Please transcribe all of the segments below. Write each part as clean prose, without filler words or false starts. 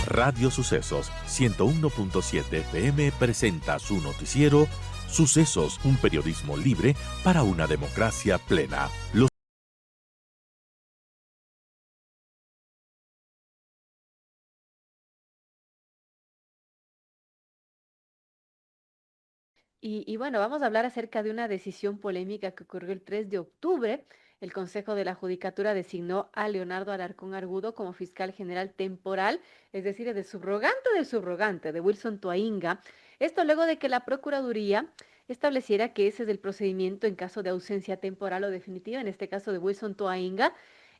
Radio Sucesos 101.7 FM presenta su noticiero Sucesos, un periodismo libre para una democracia plena. Y bueno, vamos a hablar acerca de una decisión polémica que ocurrió el 3 de octubre. El Consejo de la Judicatura designó a Leonardo Alarcón Argudo como fiscal general temporal, es decir, es del subrogante de Wilson Toainga. Esto luego de que la Procuraduría estableciera que ese es el procedimiento en caso de ausencia temporal o definitiva, en este caso de Wilson Toainga,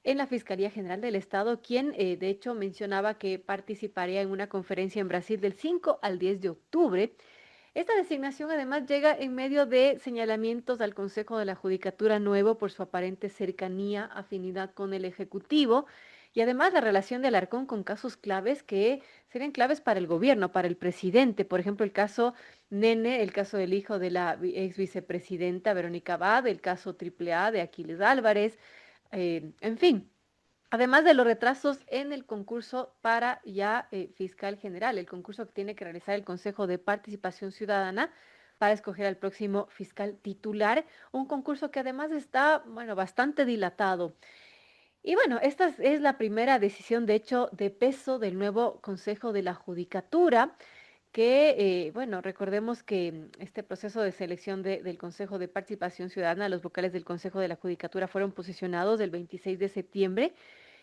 en la Fiscalía General del Estado, quien de hecho mencionaba que participaría en una conferencia en Brasil del 5 al 10 de octubre. Esta designación además llega en medio de señalamientos al Consejo de la Judicatura nuevo por su aparente cercanía, afinidad con el Ejecutivo y además la relación de Alarcón con casos claves que serían claves para el gobierno, para el presidente. Por ejemplo, el caso Nene, el caso del hijo de la ex vicepresidenta Verónica Abad, el caso Triple A de Aquiles Álvarez, en fin. Además de los retrasos en el concurso para ya fiscal general, el concurso que tiene que realizar el Consejo de Participación Ciudadana para escoger al próximo fiscal titular, un concurso que además está, bueno, bastante dilatado. Y bueno, es la primera decisión, de hecho, de peso del nuevo Consejo de la Judicatura que, bueno, recordemos que este proceso de selección del Consejo de Participación Ciudadana, los vocales del Consejo de la Judicatura fueron posicionados el 26 de septiembre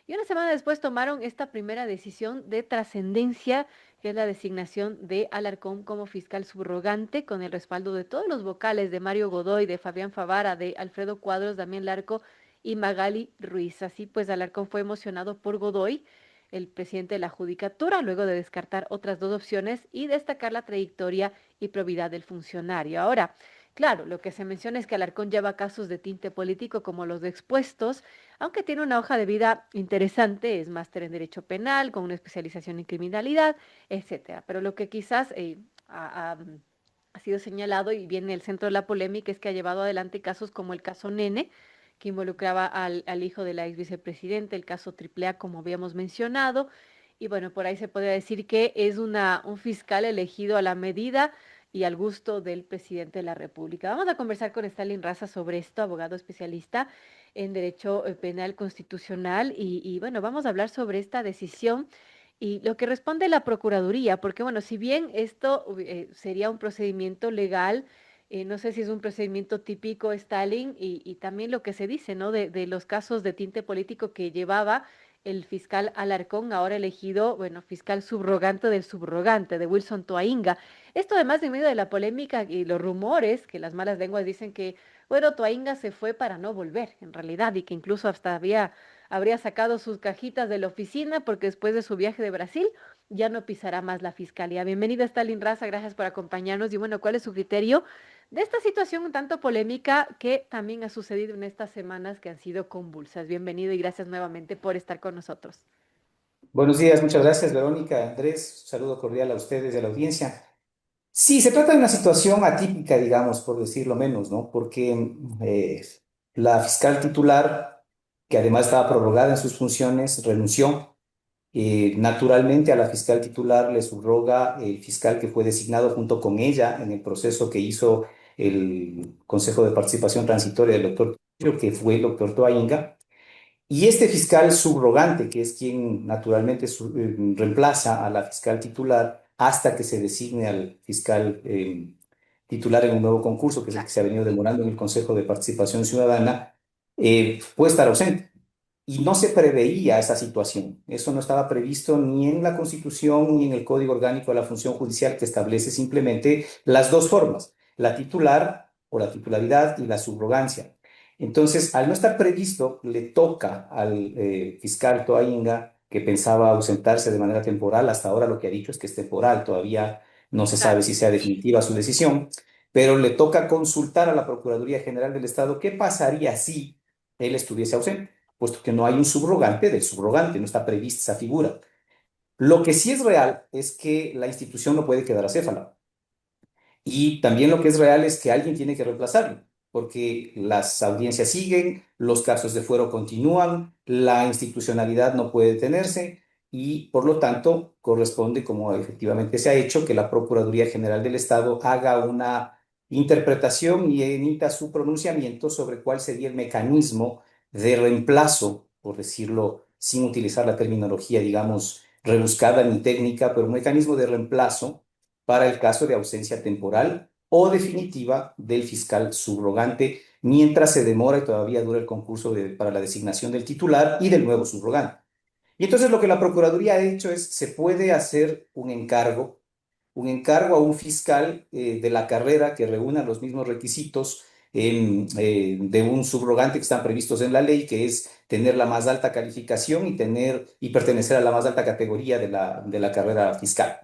y una semana después tomaron esta primera decisión de trascendencia, que es la designación de Alarcón como fiscal subrogante, con el respaldo de todos los vocales de Mario Godoy, de Fabián Favara, de Alfredo Cuadros, Damián Larco y Magali Ruiz. Así pues, Alarcón fue emocionado por Godoy, el presidente de la Judicatura, luego de descartar otras dos opciones y destacar la trayectoria y probidad del funcionario. Ahora, claro, lo que se menciona es que Alarcón lleva casos de tinte político como los de expuestos, aunque tiene una hoja de vida interesante, es máster en Derecho Penal, con una especialización en criminalidad, etcétera. Pero lo que quizás ha sido señalado y viene el centro de la polémica es que ha llevado adelante casos como el caso Nene, que involucraba al hijo de la ex vicepresidenta, el caso Triple A, como habíamos mencionado. Y bueno, por ahí se podría decir que es un fiscal elegido a la medida y al gusto del presidente de la República. Vamos a conversar con Stalin Raza sobre esto, abogado especialista en Derecho Penal Constitucional. Y bueno, vamos a hablar sobre esta decisión y lo que responde la Procuraduría, porque bueno, si bien esto sería un procedimiento legal, no sé si es un procedimiento típico, Stalin, y también lo que se dice, ¿no? De los casos de tinte político que llevaba el fiscal Alarcón, ahora elegido, bueno, fiscal subrogante del subrogante, de Wilson Toainga. Esto además en medio de la polémica y los rumores, que las malas lenguas dicen que, bueno, Toainga se fue para no volver, en realidad, y que incluso hasta habría sacado sus cajitas de la oficina porque después de su viaje de Brasil ya no pisará más la fiscalía. Bienvenida, Stalin Raza, gracias por acompañarnos. Y bueno, ¿cuál es su criterio de esta situación un tanto polémica que también ha sucedido en estas semanas que han sido convulsas? Bienvenido y gracias nuevamente por estar con nosotros. Buenos días, muchas gracias, Verónica, Andrés. Un saludo cordial a ustedes y a la audiencia. Sí, se trata de una situación atípica, digamos, por decirlo menos, ¿no? Porque la fiscal titular, que además estaba prorrogada en sus funciones, renunció. Naturalmente, a la fiscal titular le subroga el fiscal que fue designado junto con ella en el proceso que hizo el Consejo de Participación Transitoria del doctor, que fue el doctor Toainga. Y este fiscal subrogante, que es quien naturalmente reemplaza a la fiscal titular hasta que se designe al fiscal titular en un nuevo concurso, que es el que se ha venido demorando en el Consejo de Participación Ciudadana, puede estar ausente. Y no se preveía esa situación. Eso no estaba previsto ni en la Constitución ni en el Código Orgánico de la Función Judicial, que establece simplemente las dos formas, la titular o la titularidad y la subrogancia. Entonces, al no estar previsto, le toca al fiscal Toainga, que pensaba ausentarse de manera temporal, hasta ahora lo que ha dicho es que es temporal, todavía no se sabe Claro. si sea definitiva su decisión, pero le toca consultar a la Procuraduría General del Estado qué pasaría si él estuviese ausente, puesto que no hay un subrogante del subrogante, no está prevista esa figura. Lo que sí es real es que la institución no puede quedar acéfala. Y también lo que es real es que alguien tiene que reemplazarlo, porque las audiencias siguen, los casos de fuero continúan, la institucionalidad no puede detenerse y por lo tanto corresponde, como efectivamente se ha hecho, que la Procuraduría General del Estado haga una interpretación y emita su pronunciamiento sobre cuál sería el mecanismo de reemplazo, por decirlo sin utilizar la terminología, digamos, rebuscada ni técnica, pero un mecanismo de reemplazo para el caso de ausencia temporal o definitiva del fiscal subrogante mientras se demora y todavía dura el concurso para la designación del titular y del nuevo subrogante. Y entonces lo que la Procuraduría ha hecho es, se puede hacer un encargo a un fiscal de la carrera que reúna los mismos requisitos de un subrogante que están previstos en la ley, que es tener la más alta calificación y pertenecer a la más alta categoría de la carrera fiscal.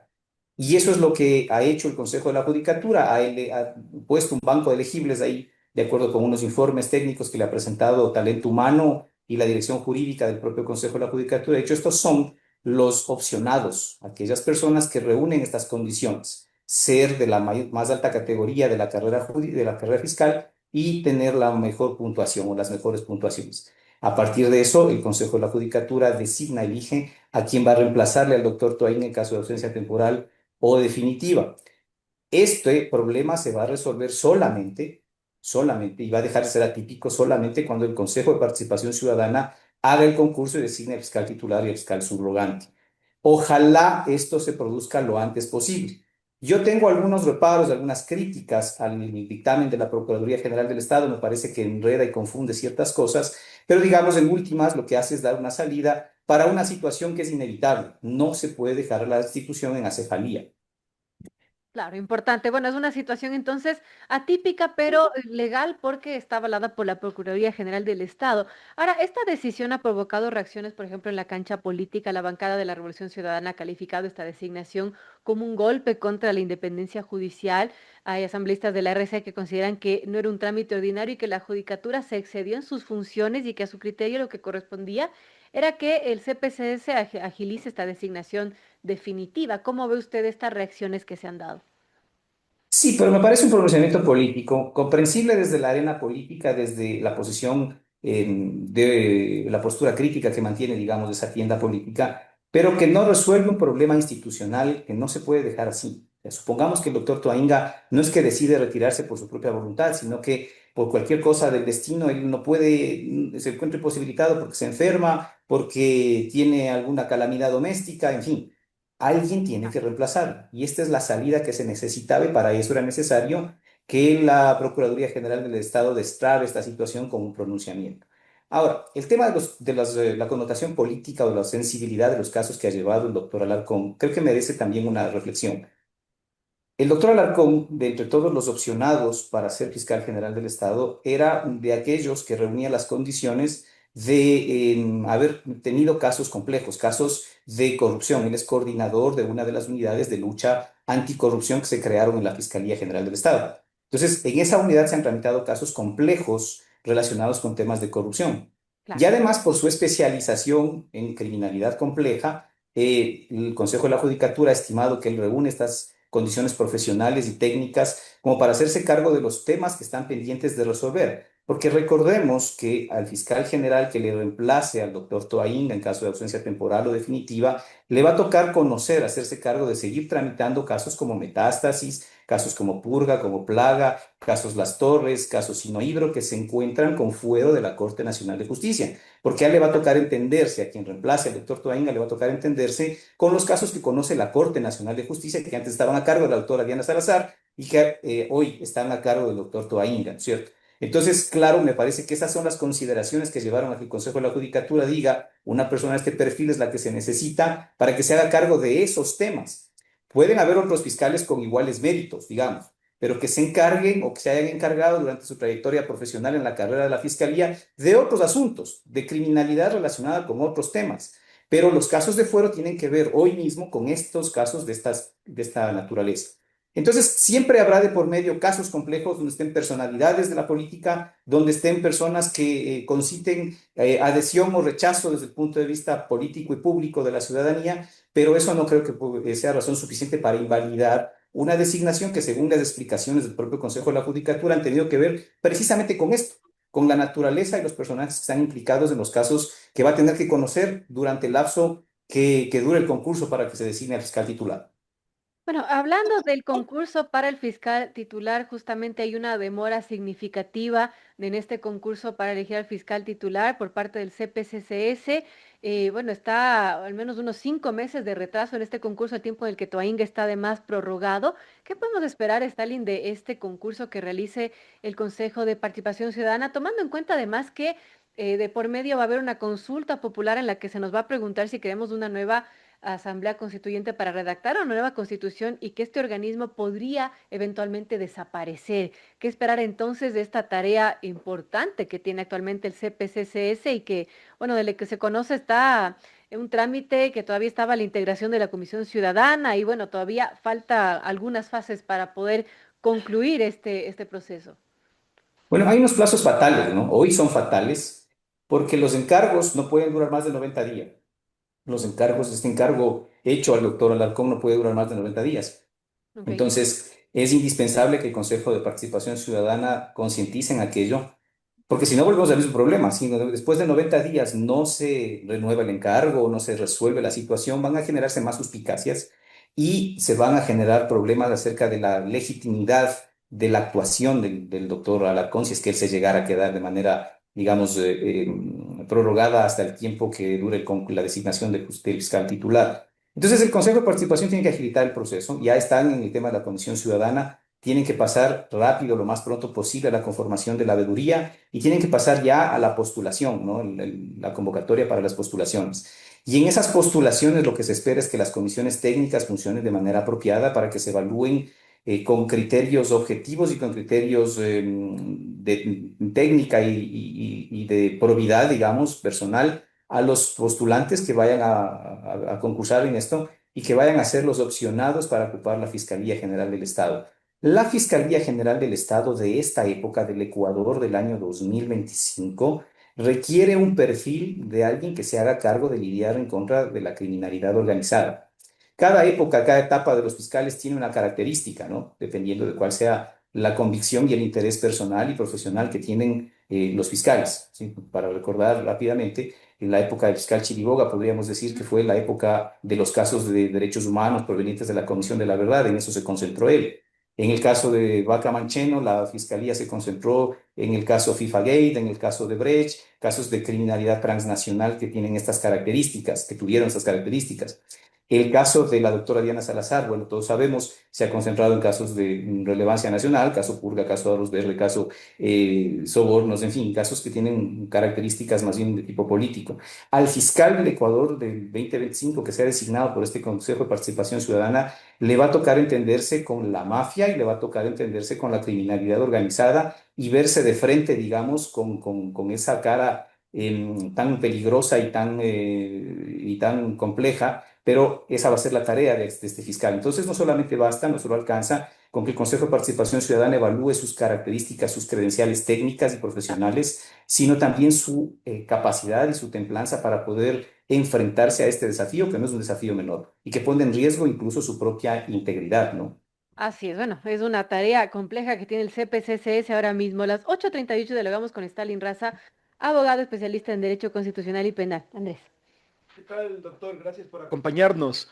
Y eso es lo que ha hecho el Consejo de la Judicatura. Ha puesto un banco de elegibles ahí, de acuerdo con unos informes técnicos que le ha presentado Talento Humano y la Dirección Jurídica del propio Consejo de la Judicatura. De hecho, estos son los opcionados, aquellas personas que reúnen estas condiciones, ser de la más alta categoría de la carrera fiscal y tener la mejor puntuación o las mejores puntuaciones. A partir de eso, el Consejo de la Judicatura designa, elige a quién va a reemplazarle al doctor Toaín en caso de ausencia temporal o definitiva. Este problema se va a resolver solamente, y va a dejar de ser atípico solamente cuando el Consejo de Participación Ciudadana haga el concurso y designe al fiscal titular y al fiscal subrogante. Ojalá esto se produzca lo antes posible. Yo tengo algunos reparos, algunas críticas al dictamen de la Procuraduría General del Estado, me parece que enreda y confunde ciertas cosas, pero digamos en últimas lo que hace es dar una salida para una situación que es inevitable. No se puede dejar a la institución en acefalía. Claro, importante. Bueno, es una situación entonces atípica, pero legal porque está avalada por la Procuraduría General del Estado. Ahora, esta decisión ha provocado reacciones, por ejemplo, en la cancha política. La bancada de la Revolución Ciudadana ha calificado esta designación como un golpe contra la independencia judicial. Hay asambleístas de la RC que consideran que no era un trámite ordinario y que la judicatura se excedió en sus funciones y que a su criterio lo que correspondía era que el CPCS agilice esta designación definitiva. ¿Cómo ve usted estas reacciones que se han dado? Sí, pero me parece un pronunciamiento político, comprensible desde la arena política, desde la posición de la postura crítica que mantiene, digamos, esa tienda política, pero que no resuelve un problema institucional que no se puede dejar así. O sea, supongamos que el doctor Toainga no es que decide retirarse por su propia voluntad, sino que por cualquier cosa del destino él no puede, se encuentra imposibilitado porque se enferma, porque tiene alguna calamidad doméstica, en fin. Alguien tiene que reemplazarlo. Y esta es la salida que se necesitaba y para eso era necesario que la Procuraduría General del Estado destrabe esta situación con un pronunciamiento. Ahora, el tema la connotación política o la sensibilidad de los casos que ha llevado el doctor Alarcón, creo que merece también una reflexión. El doctor Alarcón, de entre todos los opcionados para ser fiscal general del Estado, era de aquellos que reunía las condiciones de haber tenido casos complejos, casos de corrupción. Él es coordinador de una de las unidades de lucha anticorrupción que se crearon en la Fiscalía General del Estado. Entonces, en esa unidad se han tramitado casos complejos relacionados con temas de corrupción. Y Claro. además, por su especialización en criminalidad compleja, el Consejo de la Judicatura ha estimado que él reúne estas condiciones profesionales y técnicas como para hacerse cargo de los temas que están pendientes de resolver. Porque recordemos que al fiscal general que le reemplace al doctor Toainga en caso de ausencia temporal o definitiva, le va a tocar conocer, hacerse cargo de seguir tramitando casos como Metástasis, casos como Purga, como Plaga, casos Las Torres, casos Sinohidro, que se encuentran con fuero de la Corte Nacional de Justicia. Porque a él le va a tocar entenderse, a quien reemplace al doctor Toainga le va a tocar entenderse con los casos que conoce la Corte Nacional de Justicia, que antes estaban a cargo de la doctora Diana Salazar y que hoy están a cargo del doctor Toainga, ¿cierto? Entonces, claro, me parece que esas son las consideraciones que llevaron a que el Consejo de la Judicatura diga, una persona de este perfil es la que se necesita para que se haga cargo de esos temas. Pueden haber otros fiscales con iguales méritos, digamos, pero que se encarguen o que se hayan encargado durante su trayectoria profesional en la carrera de la fiscalía de otros asuntos, de criminalidad relacionada con otros temas. Pero los casos de fuero tienen que ver hoy mismo con estos casos de esta naturaleza. Entonces, siempre habrá de por medio casos complejos donde estén personalidades de la política, donde estén personas que conciten adhesión o rechazo desde el punto de vista político y público de la ciudadanía, pero eso no creo que sea razón suficiente para invalidar una designación que, según las explicaciones del propio Consejo de la Judicatura, han tenido que ver precisamente con esto, con la naturaleza y los personajes que están implicados en los casos que va a tener que conocer durante el lapso que dure el concurso para que se designe al fiscal titular. Bueno, hablando del concurso para el fiscal titular, justamente hay una demora significativa en este concurso para elegir al fiscal titular por parte del CPCCS. Bueno, está al menos unos 5 meses de retraso en este concurso, el tiempo en el que Toainga está además prorrogado. ¿Qué podemos esperar, Stalin, de este concurso que realice el Consejo de Participación Ciudadana, tomando en cuenta además que de por medio va a haber una consulta popular en la que se nos va a preguntar si queremos una nueva Asamblea Constituyente para redactar una nueva constitución y que este organismo podría eventualmente desaparecer? ¿Qué esperar entonces de esta tarea importante que tiene actualmente el CPCCS y que, bueno, de lo que se conoce está en un trámite que todavía estaba la integración de la Comisión Ciudadana y, bueno, todavía falta algunas fases para poder concluir este proceso? Bueno, hay unos plazos fatales, ¿no? Hoy son fatales porque los encargos no pueden durar más de 90 días. Los encargos, este encargo hecho al doctor Alarcón no puede durar más de 90 días. Ok. Entonces, es indispensable que el Consejo de Participación Ciudadana concientice en aquello, porque si no volvemos al mismo problema. Si después de 90 días no se renueva el encargo, no se resuelve la situación, van a generarse más suspicacias y se van a generar problemas acerca de la legitimidad de la actuación del doctor Alarcón, si es que él se llegara a quedar de manera, digamos, prorrogada hasta el tiempo que dure la designación del fiscal titular. Entonces, el Consejo de Participación tiene que agilitar el proceso. Ya están en el tema de la Comisión Ciudadana, tienen que pasar rápido, lo más pronto posible, a la conformación de la veeduría y tienen que pasar ya a la postulación, ¿no? La convocatoria para las postulaciones. Y en esas postulaciones lo que se espera es que las comisiones técnicas funcionen de manera apropiada para que se evalúen con criterios objetivos y con criterios de técnica y de probidad, digamos, personal a los postulantes que vayan a concursar en esto y que vayan a ser los opcionados para ocupar la Fiscalía General del Estado. La Fiscalía General del Estado de esta época del Ecuador del año 2025 requiere un perfil de alguien que se haga cargo de lidiar en contra de la criminalidad organizada. Cada época, cada etapa de los fiscales tiene una característica, ¿no? Dependiendo de cuál sea la convicción y el interés personal y profesional que tienen los fiscales, ¿sí? Para recordar rápidamente, en la época del fiscal Chiriboga podríamos decir que fue la época de los casos de derechos humanos provenientes de la Comisión de la Verdad, en eso se concentró él. En el caso de Vaca Mancheno, la fiscalía se concentró en el caso FIFA Gate, en el caso de Brecht, casos de criminalidad transnacional que tienen estas características, que tuvieron estas características. El caso de la doctora Diana Salazar, bueno, todos sabemos, se ha concentrado en casos de relevancia nacional, caso Purga, caso Aros Verde, caso sobornos, en fin, casos que tienen características más bien de tipo político. Al fiscal del Ecuador del 2025 que se ha designado por este Consejo de Participación Ciudadana, le va a tocar entenderse con la mafia y le va a tocar entenderse con la criminalidad organizada y verse de frente, digamos, con esa cara tan peligrosa y tan compleja, pero esa va a ser la tarea de este fiscal. Entonces, no solamente basta, no solo alcanza con que el Consejo de Participación Ciudadana evalúe sus características, sus credenciales técnicas y profesionales, sino también su capacidad y su templanza para poder enfrentarse a este desafío, que no es un desafío menor, y que pone en riesgo incluso su propia integridad, ¿no? Así es, bueno, es una tarea compleja que tiene el CPCCS ahora mismo. Las 8:38 dialogamos con Stalin Raza, abogado especialista en Derecho Constitucional y Penal. Andrés. ¿Qué tal, doctor? Gracias por acompañarnos.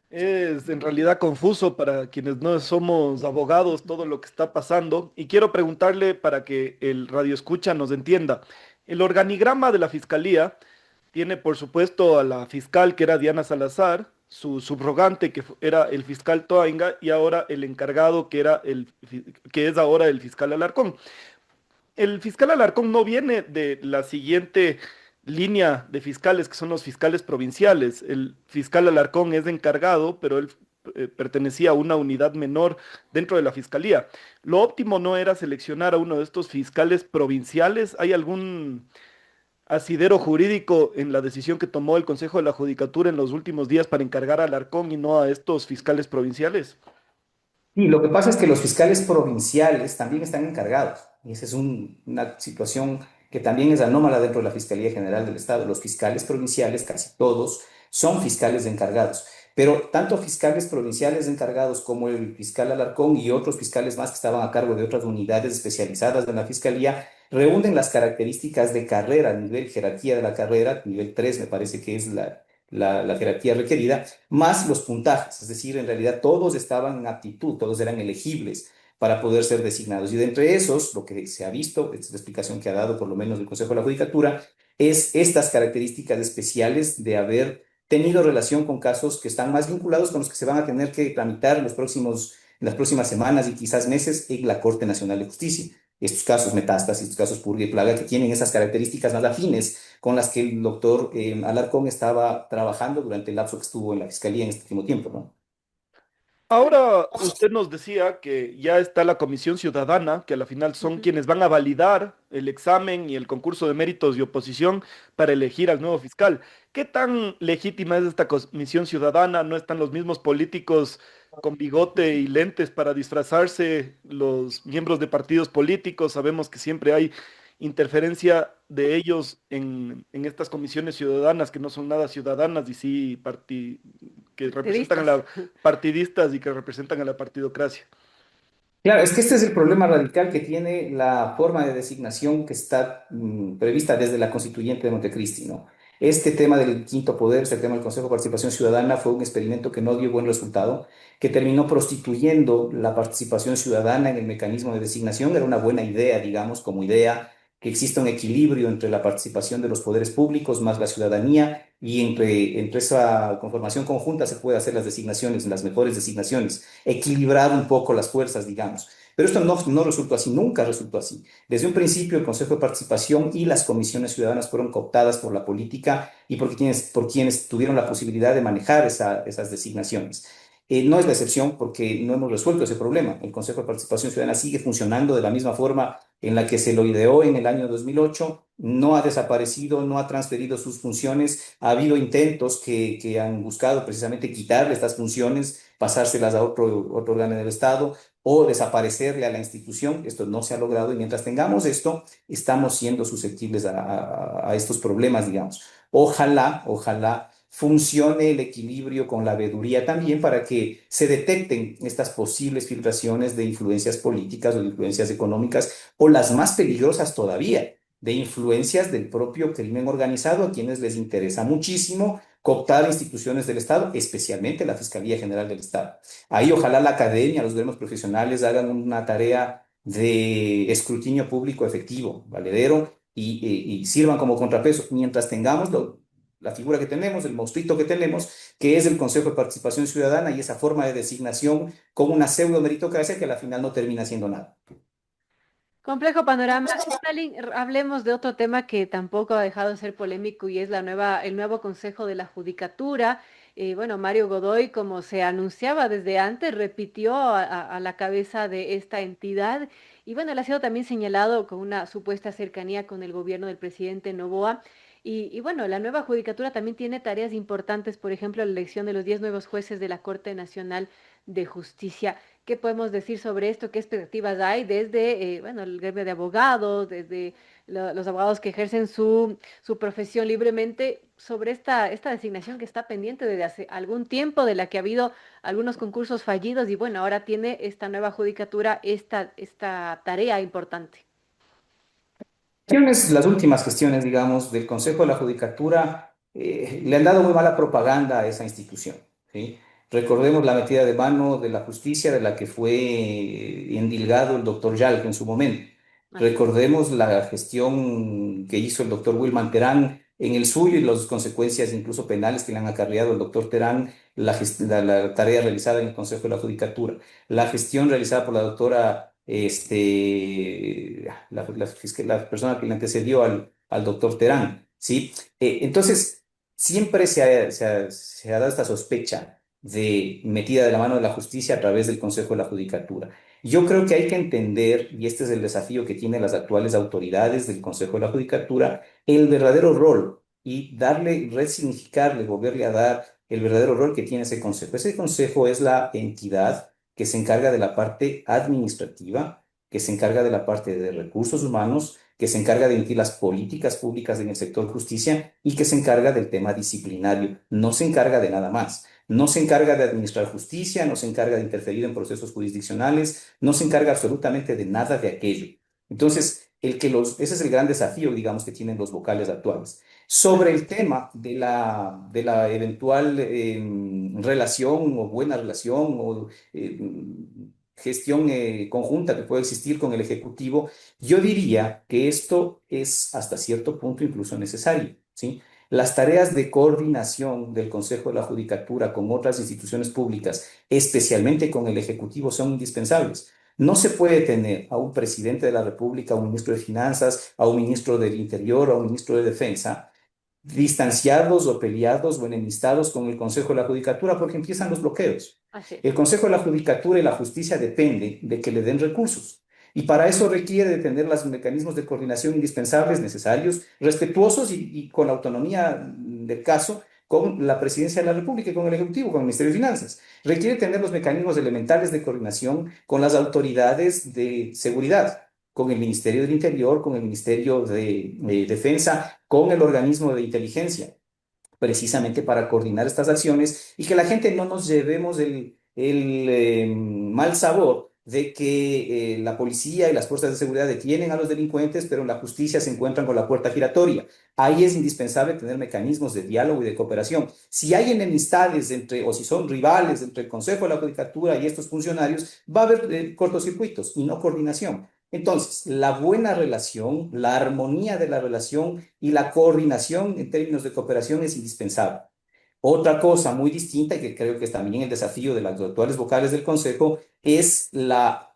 Es en realidad confuso para quienes no somos abogados todo lo que está pasando y quiero preguntarle para que el radio escucha nos entienda. El organigrama de la fiscalía tiene, por supuesto, a la fiscal que era Diana Salazar, su subrogante que era el fiscal Toainga y ahora el encargado que era que es ahora el fiscal Alarcón. El fiscal Alarcón no viene de la siguiente línea de fiscales, que son los fiscales provinciales. El fiscal Alarcón es encargado, pero él pertenecía a una unidad menor dentro de la fiscalía. Lo óptimo no era seleccionar a uno de estos fiscales provinciales. ¿Hay algún asidero jurídico en la decisión que tomó el Consejo de la Judicatura en los últimos días para encargar a Alarcón y no a estos fiscales provinciales? Y lo que pasa es que los fiscales provinciales también están encargados. Y esa es una situación que también es anómala dentro de la Fiscalía General del Estado. Los fiscales provinciales, casi todos, son fiscales encargados. Pero tanto fiscales provinciales encargados como el fiscal Alarcón y otros fiscales más que estaban a cargo de otras unidades especializadas de la Fiscalía, reúnen las características de carrera, nivel jerarquía de la carrera, nivel 3 me parece que es la jerarquía requerida, más los puntajes, es decir, en realidad todos estaban en aptitud, todos eran elegibles para poder ser designados. Y de entre esos, lo que se ha visto, esta es la explicación que ha dado por lo menos el Consejo de la Judicatura, es estas características especiales de haber tenido relación con casos que están más vinculados con los que se van a tener que tramitar en las próximas semanas y quizás meses en la Corte Nacional de Justicia. Estos casos metástasis, estos casos purga y plaga, que tienen esas características más afines con las que el doctor Alarcón estaba trabajando durante el lapso que estuvo en la Fiscalía en este último tiempo, ¿no? Ahora, usted nos decía que ya está la Comisión Ciudadana, que a la final son Ujú. quienes van a validar el examen y el concurso de méritos y oposición para elegir al nuevo fiscal. ¿Qué tan legítima es esta Comisión Ciudadana? ¿No están los mismos políticos con bigote y lentes para disfrazarse los miembros de partidos políticos? Sabemos que siempre hay interferencia de ellos en estas comisiones ciudadanas que no son nada ciudadanas y sí que representan a Partidistas. la partidistas y que representan a la partidocracia. Claro, es que este es el problema radical que tiene la forma de designación que está prevista desde la Constituyente de Montecristi, ¿no? Este tema del quinto poder, este tema del Consejo de Participación Ciudadana, fue un experimento que no dio buen resultado, que terminó prostituyendo la participación ciudadana en el mecanismo de designación. Era una buena idea, digamos, como idea, que exista un equilibrio entre la participación de los poderes públicos más la ciudadanía y entre esa conformación conjunta se puede hacer las designaciones, las mejores designaciones, equilibrar un poco las fuerzas, digamos. Pero esto no resultó así, nunca resultó así. Desde un principio el Consejo de Participación y las comisiones ciudadanas fueron cooptadas por la política y por quienes tuvieron la posibilidad de manejar esas designaciones. No es la excepción porque no hemos resuelto ese problema. El Consejo de Participación Ciudadana sigue funcionando de la misma forma en la que se lo ideó en el año 2008, no ha desaparecido, no ha transferido sus funciones. Ha habido intentos que han buscado precisamente quitarle estas funciones, pasárselas a otro órgano del Estado o desaparecerle a la institución. Esto no se ha logrado y mientras tengamos esto, estamos siendo susceptibles a estos problemas, digamos. Ojalá funcione el equilibrio con la veeduría también para que se detecten estas posibles filtraciones de influencias políticas o de influencias económicas o las más peligrosas todavía, de influencias del propio crimen organizado a quienes les interesa muchísimo cooptar instituciones del Estado, especialmente la Fiscalía General del Estado. Ahí ojalá la academia, los gremios profesionales hagan una tarea de escrutinio público efectivo, valedero, y sirvan como contrapeso mientras tengamos la figura que tenemos, el monstruito que tenemos, que es el Consejo de Participación Ciudadana y esa forma de designación con una pseudo meritocracia que a la final no termina siendo nada. Complejo panorama. Stalin, hablemos de otro tema que tampoco ha dejado de ser polémico y es el nuevo Consejo de la Judicatura. Bueno, Mario Godoy, como se anunciaba desde antes, repitió a la cabeza de esta entidad. Y bueno, él ha sido también señalado con una supuesta cercanía con el gobierno del presidente Noboa. Y bueno, la nueva judicatura también tiene tareas importantes, por ejemplo, la elección de los 10 nuevos jueces de la Corte Nacional de Justicia. ¿Qué podemos decir sobre esto? ¿Qué expectativas hay desde, bueno, el gremio de abogados, desde los abogados que ejercen su profesión libremente sobre esta designación que está pendiente desde hace algún tiempo, de la que ha habido algunos concursos fallidos y bueno, ahora tiene esta nueva judicatura esta tarea importante? Las últimas gestiones, digamos, del Consejo de la Judicatura le han dado muy mala propaganda a esa institución, ¿sí? Recordemos la metida de mano de la justicia de la que fue endilgado el doctor Yalco en su momento. Así es. Recordemos la gestión que hizo el doctor Wilman Terán en el suyo y las consecuencias incluso penales que le han acarreado el doctor Terán, la tarea realizada en el Consejo de la Judicatura, la gestión realizada por la doctora la persona que le antecedió al doctor Terán, ¿sí? Entonces, siempre se ha dado esta sospecha de metida de la mano de la justicia a través del Consejo de la Judicatura. Yo creo que hay que entender, y este es el desafío que tienen las actuales autoridades del Consejo de la Judicatura, el verdadero rol y darle, resignificarle, volverle a dar el verdadero rol que tiene ese consejo. Ese consejo es la entidad que se encarga de la parte administrativa, que se encarga de la parte de recursos humanos, que se encarga de emitir las políticas públicas en el sector justicia y que se encarga del tema disciplinario. No se encarga de nada más. No se encarga de administrar justicia, no se encarga de interferir en procesos jurisdiccionales, no se encarga absolutamente de nada de aquello. Entonces, ese es el gran desafío, digamos, que tienen los vocales actuales. sobre el tema de la eventual relación o buena relación o gestión conjunta que puede existir con el Ejecutivo, yo diría que esto es hasta cierto punto incluso necesario, ¿sí? Las tareas de coordinación del Consejo de la Judicatura con otras instituciones públicas, especialmente con el Ejecutivo, son indispensables. No se puede tener a un presidente de la República, a un ministro de Finanzas, a un ministro del Interior, a un ministro de Defensa, distanciados o peleados o enemistados con el Consejo de la Judicatura porque empiezan los bloqueos. Así es. El Consejo de la Judicatura y la justicia depende de que le den recursos. Y para eso requiere de tener los mecanismos de coordinación indispensables, necesarios, respetuosos y con la autonomía del caso con la Presidencia de la República y con el Ejecutivo, con el Ministerio de Finanzas. Requiere tener los mecanismos elementales de coordinación con las autoridades de seguridad, con el Ministerio del Interior, con el Ministerio de Defensa, con el organismo de inteligencia, precisamente para coordinar estas acciones y que la gente no nos llevemos el mal sabor de que la policía y las fuerzas de seguridad detienen a los delincuentes, pero en la justicia se encuentran con la puerta giratoria. Ahí es indispensable tener mecanismos de diálogo y de cooperación. Si hay enemistades entre, o si son rivales entre el Consejo de la Judicatura y estos funcionarios, va a haber cortocircuitos y no coordinación. Entonces, la buena relación, la armonía de la relación y la coordinación en términos de cooperación es indispensable. Otra cosa muy distinta y que creo que es también el desafío de las actuales vocales del Consejo es la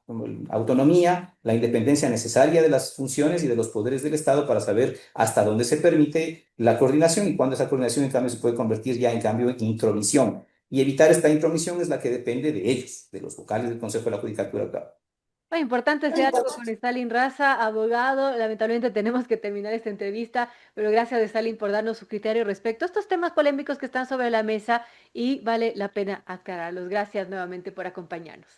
autonomía, la independencia necesaria de las funciones y de los poderes del Estado para saber hasta dónde se permite la coordinación y cuándo esa coordinación en cambio se puede convertir ya en cambio en intromisión. Y evitar esta intromisión es la que depende de ellos, de los vocales del Consejo de la Judicatura. Claro. Muy importante ese diálogo con Stalin Raza, abogado. Lamentablemente tenemos que terminar esta entrevista, pero gracias a Stalin por darnos su criterio respecto a estos temas polémicos que están sobre la mesa y vale la pena aclararlos. Gracias nuevamente por acompañarnos.